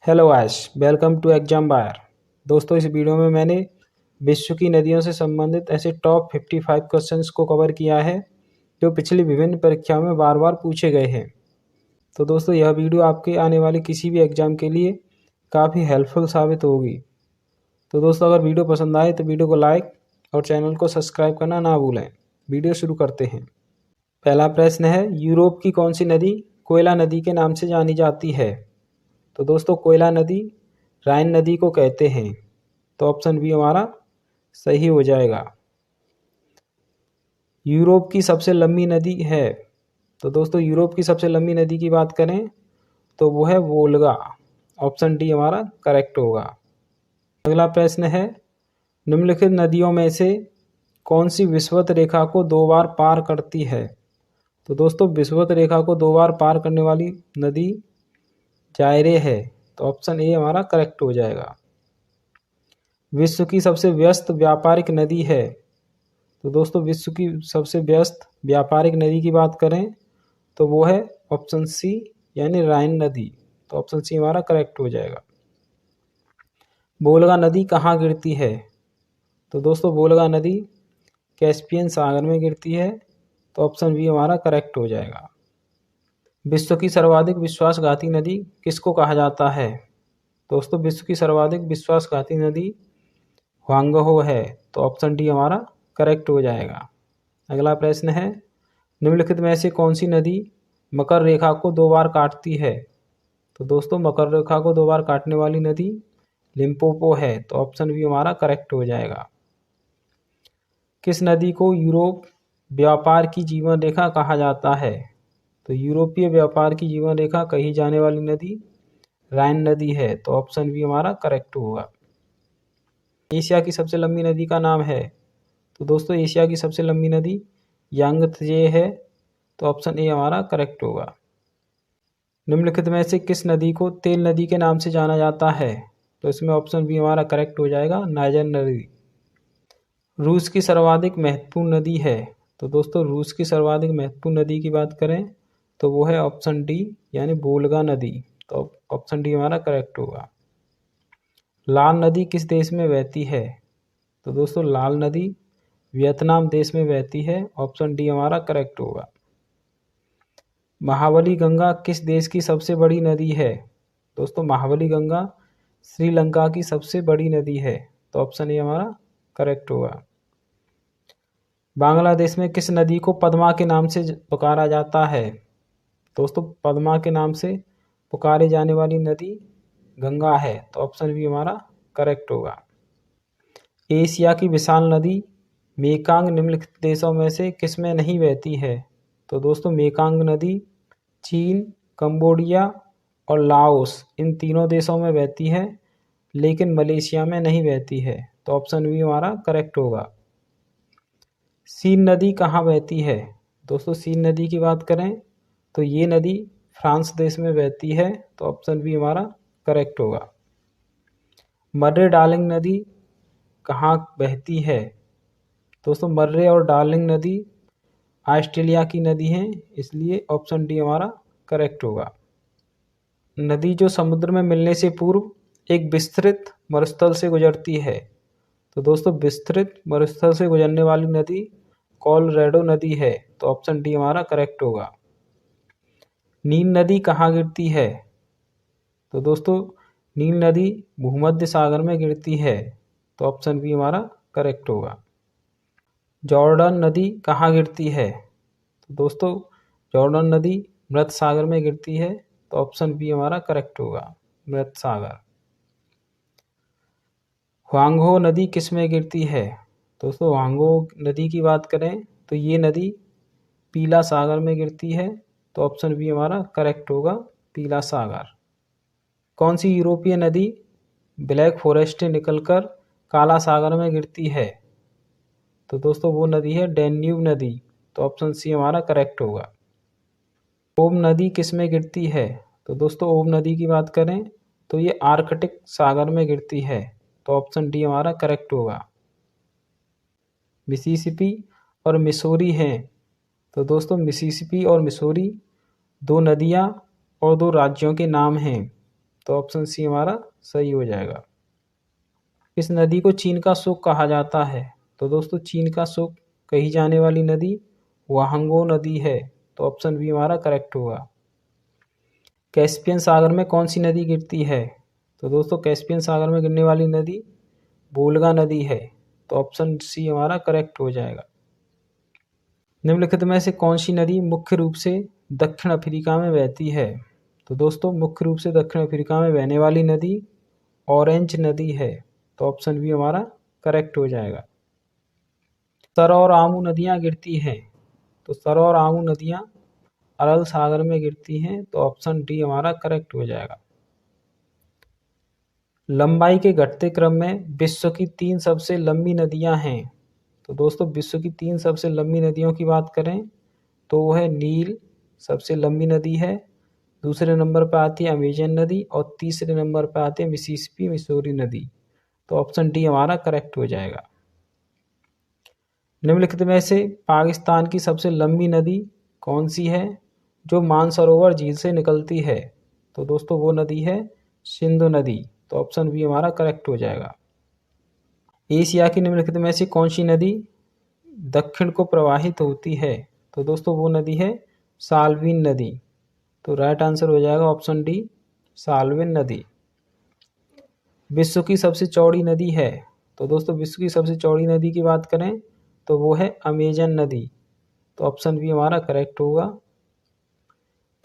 Hello आश, welcome to exam buyer. दोस्तों, इस वीडियो में मैंने विश्व की नदियों से संबंधित ऐसे टॉप 55 क्वेश्चंस को कवर किया है जो पिछली विभिन्न परीक्षाओं में बार बार पूछे गए हैं। तो दोस्तों, यह वीडियो आपके आने वाले किसी भी एग्जाम के लिए काफ़ी हेल्पफुल साबित होगी। तो दोस्तों, अगर वीडियो पसंद आए तो वीडियो को लाइक और चैनल को सब्सक्राइब करना ना भूलें। वीडियो शुरू करते हैं। पहला प्रश्न है, यूरोप की कौन सी नदी कोयला नदी के नाम से जानी जाती है? तो दोस्तों, कोयला नदी राइन नदी को कहते हैं। तो ऑप्शन बी हमारा सही हो जाएगा। यूरोप की सबसे लंबी नदी है। तो दोस्तों, यूरोप की सबसे लंबी नदी की बात करें तो वो है वोल्गा। ऑप्शन डी हमारा करेक्ट होगा। अगला प्रश्न है, निम्नलिखित नदियों में से कौन सी विषुवत रेखा को 2 बार पार करती है? तो दोस्तों, विषुवत रेखा को 2 बार पार करने वाली नदी जायरे है। तो ऑप्शन ए हमारा करेक्ट हो जाएगा। विश्व की सबसे व्यस्त व्यापारिक नदी है। तो दोस्तों, विश्व की सबसे व्यस्त व्यापारिक नदी की बात करें तो वो है ऑप्शन सी यानी राइन नदी। तो ऑप्शन सी हमारा करेक्ट हो जाएगा। वोल्गा नदी कहाँ गिरती है? तो दोस्तों, वोल्गा नदी कैस्पियन सागर में गिरती है। तो ऑप्शन बी हमारा करेक्ट हो जाएगा। विश्व की सर्वाधिक विश्वासघाती नदी किसको कहा जाता है? दोस्तों, विश्व की सर्वाधिक विश्वासघाती नदी ह्वांगहो है। तो ऑप्शन डी हमारा करेक्ट हो जाएगा। अगला प्रश्न है, निम्नलिखित में से कौन सी नदी मकर रेखा को 2 बार काटती है? तो दोस्तों, मकर रेखा को 2 बार काटने वाली नदी लिम्पोपो है। तो ऑप्शन बी हमारा करेक्ट हो जाएगा। किस नदी को यूरोप व्यापार की जीवन रेखा कहा जाता है? तो यूरोपीय व्यापार की जीवन रेखा कही जाने वाली नदी राइन नदी है। तो ऑप्शन बी हमारा करेक्ट होगा। एशिया की सबसे लंबी नदी का नाम है? तो दोस्तों, एशिया की सबसे लंबी नदी यांगत्जे है। तो ऑप्शन ए हमारा करेक्ट होगा। निम्नलिखित में से किस नदी को तेल नदी के नाम से जाना जाता है? तो इसमें ऑप्शन बी हमारा करेक्ट हो जाएगा, नाइजर नदी। रूस की सर्वाधिक महत्वपूर्ण नदी है। तो दोस्तों, रूस की सर्वाधिक महत्वपूर्ण नदी की बात करें तो वो है ऑप्शन डी यानी वोल्गा नदी। तो ऑप्शन डी हमारा करेक्ट होगा। लाल नदी किस देश में बहती है? तो दोस्तों, लाल नदी वियतनाम देश में बहती है। ऑप्शन डी हमारा करेक्ट होगा। महाबली गंगा किस देश की सबसे बड़ी नदी है? दोस्तों, महाबली गंगा श्रीलंका की सबसे बड़ी नदी है। तो ऑप्शन ए हमारा करेक्ट होगा। बांग्लादेश में किस नदी को पद्मा के नाम से पुकारा जाता है? दोस्तों, पद्मा के नाम से पुकारे जाने वाली नदी गंगा है। तो ऑप्शन बी हमारा करेक्ट होगा। एशिया की विशाल नदी मेकांग निम्नलिखित देशों में से किस में नहीं बहती है? तो दोस्तों, मेकांग नदी चीन, कंबोडिया और लाओस इन तीनों देशों में बहती है, लेकिन मलेशिया में नहीं बहती है। तो ऑप्शन बी हमारा करेक्ट होगा। सीन नदी कहाँ बहती है? दोस्तों, सीन नदी की बात करें तो ये नदी फ्रांस देश में बहती है। तो ऑप्शन बी हमारा करेक्ट होगा। मर्रे डार्लिंग नदी कहाँ बहती है? दोस्तों, मर्रे और डार्लिंग नदी ऑस्ट्रेलिया की नदी है, इसलिए ऑप्शन डी हमारा करेक्ट होगा। नदी जो समुद्र में मिलने से पूर्व एक विस्तृत मरुस्थल से गुजरती है। तो दोस्तों, विस्तृत मरुस्थल से गुजरने वाली नदी कोलोराडो नदी है। तो ऑप्शन डी हमारा करेक्ट होगा। नील नदी कहाँ गिरती है? तो दोस्तों, नील नदी भूमध्य सागर में गिरती है। तो ऑप्शन बी हमारा करेक्ट होगा। जॉर्डन नदी कहाँ गिरती है? तो दोस्तों, जॉर्डन नदी मृत सागर में गिरती है। तो ऑप्शन बी हमारा करेक्ट होगा, मृत सागर। ह्वांगहो नदी किस में गिरती है? दोस्तों, ह्वांगहो नदी की बात करें तो ये नदी पीला सागर में गिरती है। तो ऑप्शन बी हमारा करेक्ट होगा, पीला सागर। कौन सी यूरोपीय नदी ब्लैक फॉरेस्ट से निकलकर काला सागर में गिरती है? तो दोस्तों, वो नदी है डैन्यूब नदी। तो ऑप्शन सी हमारा करेक्ट होगा। ओम नदी किस में गिरती है? तो दोस्तों, ओम नदी की बात करें तो ये आर्कटिक सागर में गिरती है। तो ऑप्शन डी हमारा करेक्ट होगा। मिसिसिपी और मिसौरी हैं। तो दोस्तों, मिसिसिपी और मिसौरी 2 नदियाँ और 2 राज्यों के नाम हैं। तो ऑप्शन सी हमारा सही हो जाएगा। इस नदी को चीन का सुख कहा जाता है। तो दोस्तों चीन का सुख कही जाने वाली नदी वाहंगो नदी है, तो ऑप्शन बी हमारा करेक्ट होगा। कैस्पियन सागर में कौन सी नदी गिरती है? तो दोस्तों कैस्पियन सागर में गिरने वाली नदी वोल्गा नदी है, तो ऑप्शन सी हमारा करेक्ट हो जाएगा। निम्नलिखित में से कौन सी नदी मुख्य रूप से दक्षिण अफ्रीका में बहती है? तो दोस्तों मुख्य रूप से दक्षिण अफ्रीका में बहने वाली नदी ऑरेंज नदी है, तो ऑप्शन बी हमारा करेक्ट हो जाएगा। सर और आमू नदियाँ गिरती हैं, तो सर और आमू नदियाँ अरल सागर में गिरती हैं, तो ऑप्शन डी हमारा करेक्ट हो जाएगा। लंबाई के घटते क्रम में विश्व की 3 सबसे लंबी नदियाँ हैं। तो दोस्तों विश्व की 3 सबसे लंबी नदियों की बात करें तो वो है नील सबसे लंबी नदी है, दूसरे नंबर पर आती है अमेजन नदी और तीसरे नंबर पर आती है मिसिसिपी मिसौरी नदी, तो ऑप्शन डी हमारा करेक्ट हो जाएगा। निम्नलिखित में से पाकिस्तान की सबसे लंबी नदी कौन सी है जो मानसरोवर झील से निकलती है? तो दोस्तों वो नदी है सिंधु नदी, तो ऑप्शन बी हमारा करेक्ट हो जाएगा। एशिया की निम्नलिखित में से कौन सी नदी दक्षिण को प्रवाहित होती है? तो दोस्तों वो नदी है साल्विन नदी, तो राइट आंसर हो जाएगा ऑप्शन डी साल्विन नदी। विश्व की सबसे चौड़ी नदी है? तो दोस्तों विश्व की सबसे चौड़ी नदी की बात करें तो वो है अमेजन नदी, तो ऑप्शन बी हमारा करेक्ट होगा।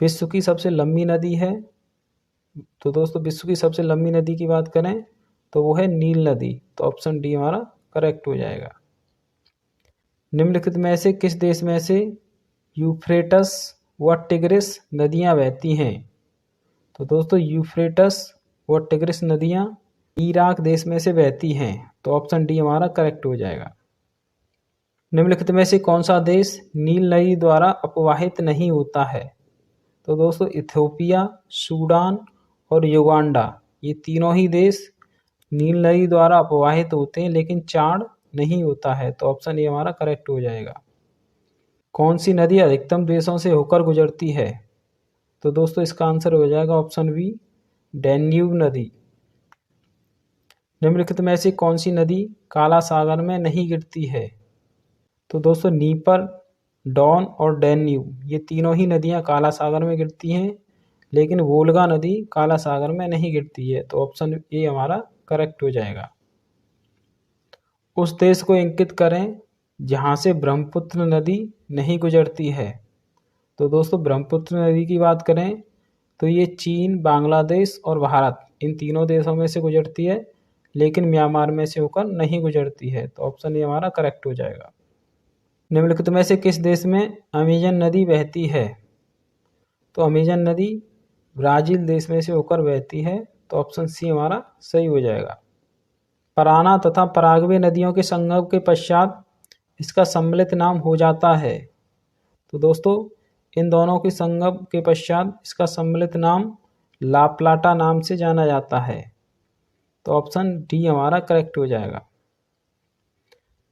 विश्व की सबसे लंबी नदी है? तो दोस्तों विश्व की सबसे लंबी नदी की बात करें तो वो है नील नदी, तो ऑप्शन डी हमारा करेक्ट हो जाएगा। निम्नलिखित में से किस देश में से यूफ्रेटस व टिग्रिस नदियां बहती हैं? तो दोस्तों यूफ्रेटस व टिग्रिस नदियां इराक देश में से बहती हैं, तो ऑप्शन डी हमारा करेक्ट हो जाएगा। निम्नलिखित में से कौन सा देश नील नदी द्वारा अपवाहित नहीं होता है? तो दोस्तों इथियोपिया, सूडान और युगांडा, ये तीनों ही देश नील नदी द्वारा अपवाहित होते हैं लेकिन चाड नहीं होता है, तो ऑप्शन ए हमारा करेक्ट हो जाएगा। कौन सी नदी अधिकतम देशों से होकर गुजरती है? तो दोस्तों इसका आंसर हो जाएगा ऑप्शन बी डैन्यूब नदी। निम्नलिखित में से कौन सी नदी काला सागर में नहीं गिरती है? तो दोस्तों नीपर, डॉन और डैन्यूब, ये तीनों ही नदियां काला सागर में गिरती हैं लेकिन वोल्गा नदी काला सागर में नहीं गिरती है, तो ऑप्शन ए हमारा करेक्ट हो जाएगा। उस देश को इंकित करें जहां से ब्रह्मपुत्र नदी नहीं गुजरती है। तो दोस्तों ब्रह्मपुत्र नदी की बात करें तो ये चीन, बांग्लादेश और भारत, इन तीनों देशों में से गुजरती है लेकिन म्यांमार में से होकर नहीं गुजरती है, तो ऑप्शन ए हमारा करेक्ट हो जाएगा। निम्नलिखित में से किस देश में अमेजन नदी बहती है? तो अमेजन नदी ब्राजील देश में से होकर बहती है, तो ऑप्शन सी हमारा सही हो जाएगा। पराना तथा पराग्वे नदियों के संगम के पश्चात इसका सम्मिलित नाम हो जाता है। तो दोस्तों इन दोनों के संगम के पश्चात इसका सम्मिलित नाम ला प्लाटा नाम से जाना जाता है, तो ऑप्शन डी हमारा करेक्ट हो जाएगा।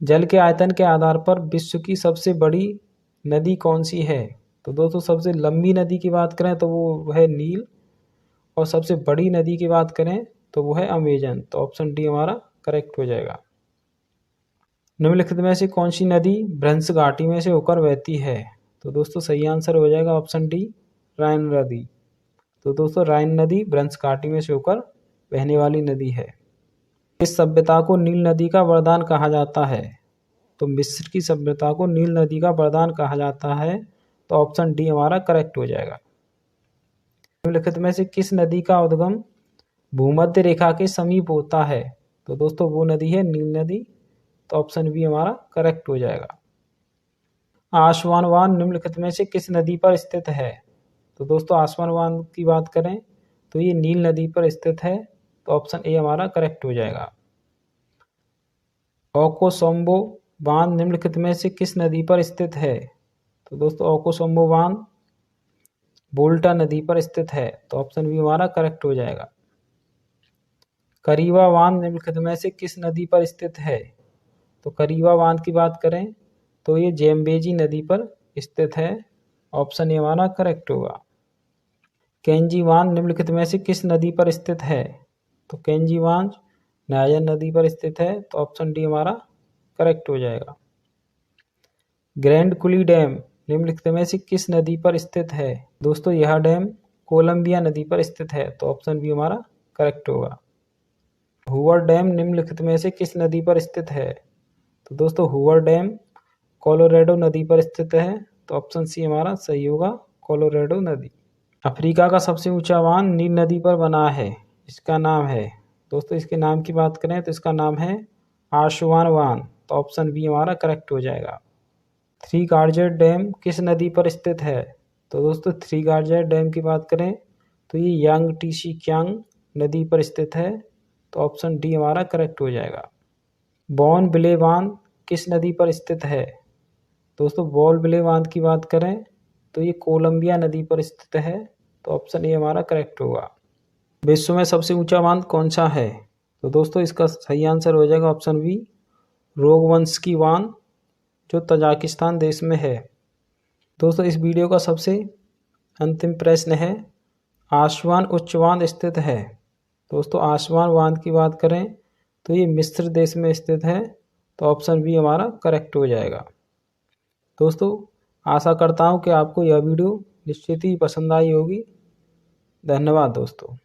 जल के आयतन के आधार पर विश्व की सबसे बड़ी नदी कौन सी है? तो दोस्तों सबसे लंबी नदी की बात करें तो वो है नील और सबसे बड़ी नदी की बात करें तो वो है अमेजन, तो ऑप्शन डी हमारा करेक्ट हो जाएगा। निम्नलिखित में से कौन सी नदी भ्रंश घाटी में से होकर बहती है? तो दोस्तों सही आंसर हो जाएगा ऑप्शन डी राइन नदी। तो दोस्तों राइन नदी भ्रंश घाटी में से होकर बहने वाली नदी है। इस सभ्यता को नील नदी का वरदान कहा जाता है। तो मिस्र की सभ्यता को नील नदी का वरदान कहा जाता है, तो ऑप्शन डी हमारा करेक्ट हो जाएगा। निम्नलिखित में से किस नदी का उद्गम भूमध्य रेखा के समीप होता है? तो दोस्तों वो नदी है नील नदी, तो ऑप्शन बी हमारा करेक्ट हो जाएगा। आसवान बांध निम्नलिखित में से किस नदी पर स्थित है? तो दोस्तों आसवान बांध की बात करें तो ये नील नदी पर स्थित है, तो ऑप्शन ए हमारा करेक्ट हो जाएगा। ओकोसोम्बो बांध निम्नलिखित में से किस नदी पर स्थित है? तो दोस्तों ओकोसोम्बो बांध बोल्टा नदी पर स्थित है, तो ऑप्शन बी हमारा करेक्ट हो जाएगा। करीवा बांध निम्नलिखित में से किस नदी पर स्थित है? तो करीवा बांध की बात करें तो ये जेम्बेजी नदी पर स्थित है, ऑप्शन ए हमारा करेक्ट होगा। केंजी बांध निम्नलिखित में से किस नदी पर स्थित है? तो केंजी बांध नायर नदी पर स्थित है, तो ऑप्शन डी हमारा करेक्ट हो जाएगा। ग्रैंड कुली डैम निम्नलिखित में से किस नदी पर स्थित है? दोस्तों यह डैम कोलंबिया नदी पर स्थित है, तो ऑप्शन बी हमारा करेक्ट होगा। हूवर डैम निम्नलिखित में से किस नदी पर स्थित है? तो दोस्तों हूवर डैम कोलोराडो नदी पर स्थित है, तो ऑप्शन सी हमारा सही होगा, कोलोराडो नदी। अफ्रीका का सबसे ऊंचा बांध नील नदी पर बना है, इसका नाम है। दोस्तों इसके नाम की बात करें तो इसका नाम है आशुआन बांध, तो ऑप्शन बी हमारा करेक्ट हो जाएगा। थ्री गार्जेट डैम किस नदी पर स्थित है? तो दोस्तों थ्री गार्जेट डैम की बात करें तो ये यांग टीसी क्यांग नदी पर स्थित है, तो ऑप्शन डी हमारा करेक्ट हो जाएगा। बॉन बिले बांध किस नदी पर स्थित है? दोस्तों बॉल बिले बांध की बात करें तो ये कोलंबिया नदी पर स्थित है, तो ऑप्शन ए हमारा करेक्ट होगा। विश्व में सबसे ऊंचा बांध कौन सा है? तो दोस्तों इसका सही आंसर हो जाएगा ऑप्शन बी, रोगवंशकी बांध, जो तजाकिस्तान देश में है। दोस्तों इस वीडियो का सबसे अंतिम प्रश्न है, आसवान उच्च बांध स्थित है। दोस्तों आसवान बांध की बात करें तो ये मिस्र देश में स्थित है, तो ऑप्शन बी हमारा करेक्ट हो जाएगा। दोस्तों आशा करता हूँ कि आपको यह वीडियो निश्चित ही पसंद आई होगी। धन्यवाद दोस्तों।